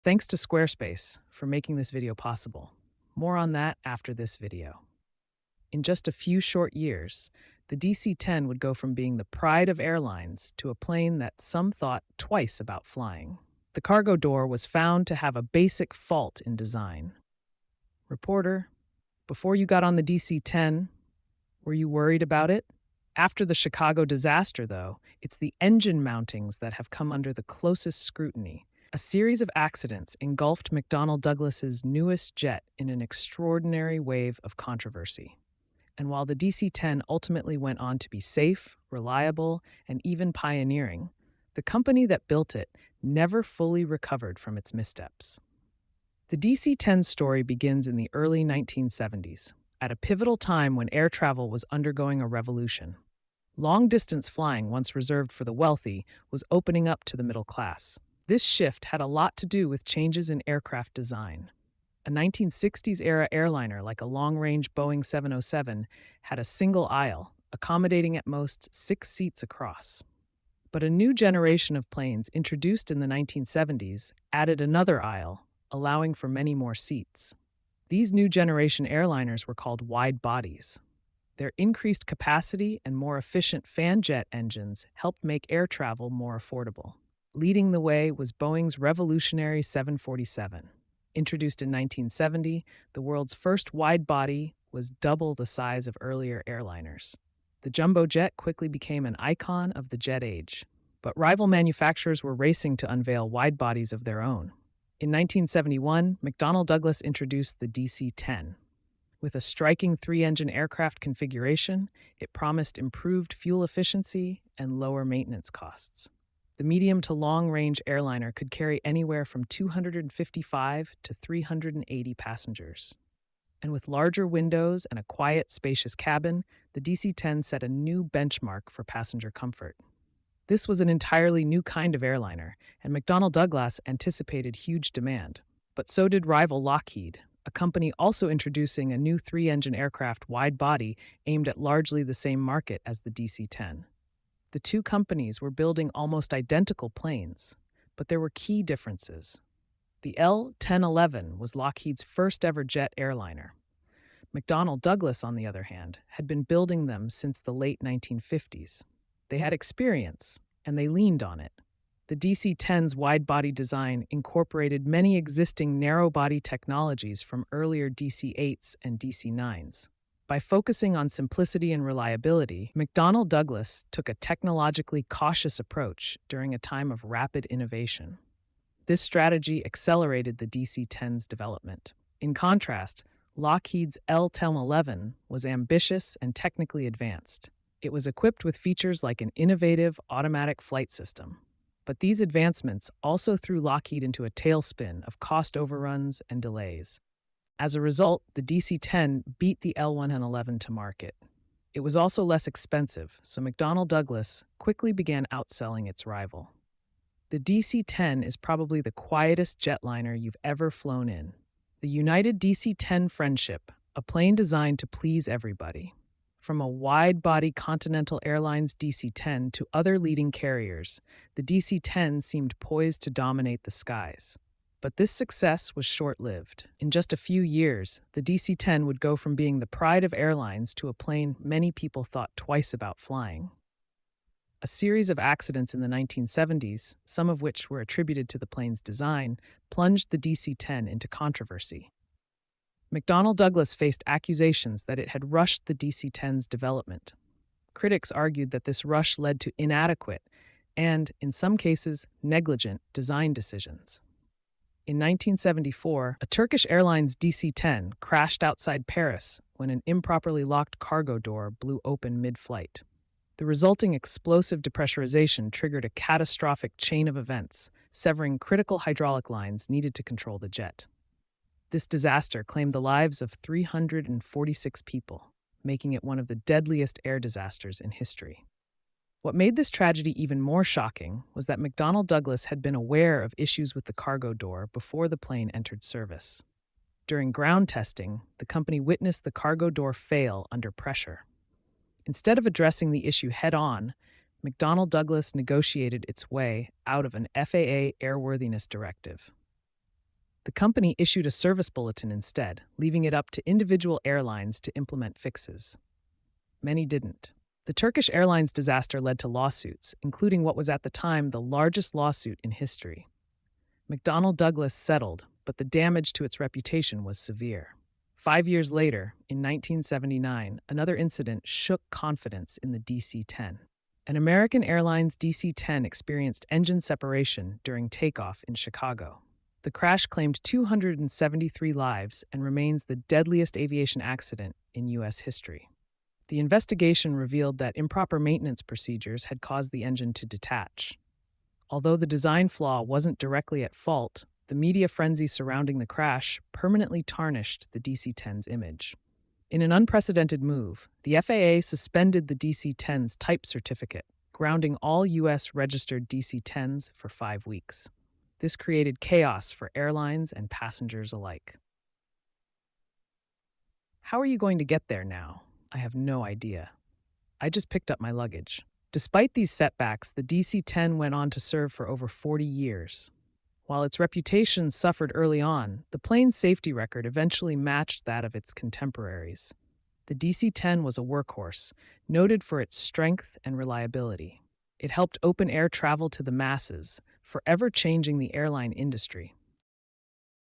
Thanks to Squarespace for making this video possible. More on that after this video. In just a few short years, the DC-10 would go from being the pride of airlines to a plane that some thought twice about flying. The cargo door was found to have a basic fault in design. Reporter, before you got on the DC-10, were you worried about it? After the Chicago disaster, though, it's the engine mountings that have come under the closest scrutiny. A series of accidents engulfed McDonnell Douglas's newest jet in an extraordinary wave of controversy. And while the DC-10 ultimately went on to be safe, reliable, and even pioneering, the company that built it never fully recovered from its missteps. The DC-10's story begins in the early 1970s, at a pivotal time when air travel was undergoing a revolution. Long-distance flying, once reserved for the wealthy, was opening up to the middle class. This shift had a lot to do with changes in aircraft design. A 1960s-era airliner like a long-range Boeing 707 had a single aisle, accommodating at most 6 seats across. But a new generation of planes introduced in the 1970s added another aisle, allowing for many more seats. These new generation airliners were called wide bodies. Their increased capacity and more efficient fan jet engines helped make air travel more affordable. Leading the way was Boeing's revolutionary 747. Introduced in 1970, the world's first wide body was double the size of earlier airliners. The jumbo jet quickly became an icon of the jet age, but rival manufacturers were racing to unveil wide bodies of their own. In 1971, McDonnell Douglas introduced the DC-10. With a striking 3-engine aircraft configuration, it promised improved fuel efficiency and lower maintenance costs. The medium to long-range airliner could carry anywhere from 255 to 380 passengers. And with larger windows and a quiet, spacious cabin, the DC-10 set a new benchmark for passenger comfort. This was an entirely new kind of airliner, and McDonnell Douglas anticipated huge demand. But so did rival Lockheed, a company also introducing a new 3-engine aircraft wide body aimed at largely the same market as the DC-10. The two companies were building almost identical planes, but there were key differences. The L-1011 was Lockheed's first-ever jet airliner. McDonnell Douglas, on the other hand, had been building them since the late 1950s. They had experience, and they leaned on it. The DC-10's wide-body design incorporated many existing narrow-body technologies from earlier DC-8s and DC-9s. By focusing on simplicity and reliability, McDonnell Douglas took a technologically cautious approach during a time of rapid innovation. This strategy accelerated the DC-10's development. In contrast, Lockheed's L-1011 was ambitious and technically advanced. It was equipped with features like an innovative automatic flight system. But these advancements also threw Lockheed into a tailspin of cost overruns and delays. As a result, the DC-10 beat the L-1011 to market. It was also less expensive, so McDonnell Douglas quickly began outselling its rival. The DC-10 is probably the quietest jetliner you've ever flown in. The United DC-10 Friendship, a plane designed to please everybody. From a wide-body Continental Airlines DC-10 to other leading carriers, the DC-10 seemed poised to dominate the skies. But this success was short-lived. In just a few years, the DC-10 would go from being the pride of airlines to a plane many people thought twice about flying. A series of accidents in the 1970s, some of which were attributed to the plane's design, plunged the DC-10 into controversy. McDonnell Douglas faced accusations that it had rushed the DC-10's development. Critics argued that this rush led to inadequate and, in some cases, negligent design decisions. In 1974, a Turkish Airlines DC-10 crashed outside Paris when an improperly locked cargo door blew open mid-flight. The resulting explosive depressurization triggered a catastrophic chain of events, severing critical hydraulic lines needed to control the jet. This disaster claimed the lives of 346 people, making it one of the deadliest air disasters in history. What made this tragedy even more shocking was that McDonnell Douglas had been aware of issues with the cargo door before the plane entered service. During ground testing, the company witnessed the cargo door fail under pressure. Instead of addressing the issue head-on, McDonnell Douglas negotiated its way out of an FAA airworthiness directive. The company issued a service bulletin instead, leaving it up to individual airlines to implement fixes. Many didn't. The Turkish Airlines disaster led to lawsuits, including what was at the time the largest lawsuit in history. McDonnell Douglas settled, but the damage to its reputation was severe. 5 years later, in 1979, another incident shook confidence in the DC-10. An American Airlines DC-10 experienced engine separation during takeoff in Chicago. The crash claimed 273 lives and remains the deadliest aviation accident in U.S. history. The investigation revealed that improper maintenance procedures had caused the engine to detach. Although the design flaw wasn't directly at fault, the media frenzy surrounding the crash permanently tarnished the DC-10's image. In an unprecedented move, the FAA suspended the DC-10's type certificate, grounding all U.S. registered DC-10s for 5 weeks. This created chaos for airlines and passengers alike. How are you going to get there now? I have no idea. I just picked up my luggage. Despite these setbacks, the DC-10 went on to serve for over 40 years. While its reputation suffered early on, the plane's safety record eventually matched that of its contemporaries. The DC-10 was a workhorse, noted for its strength and reliability. It helped open air travel to the masses, forever changing the airline industry.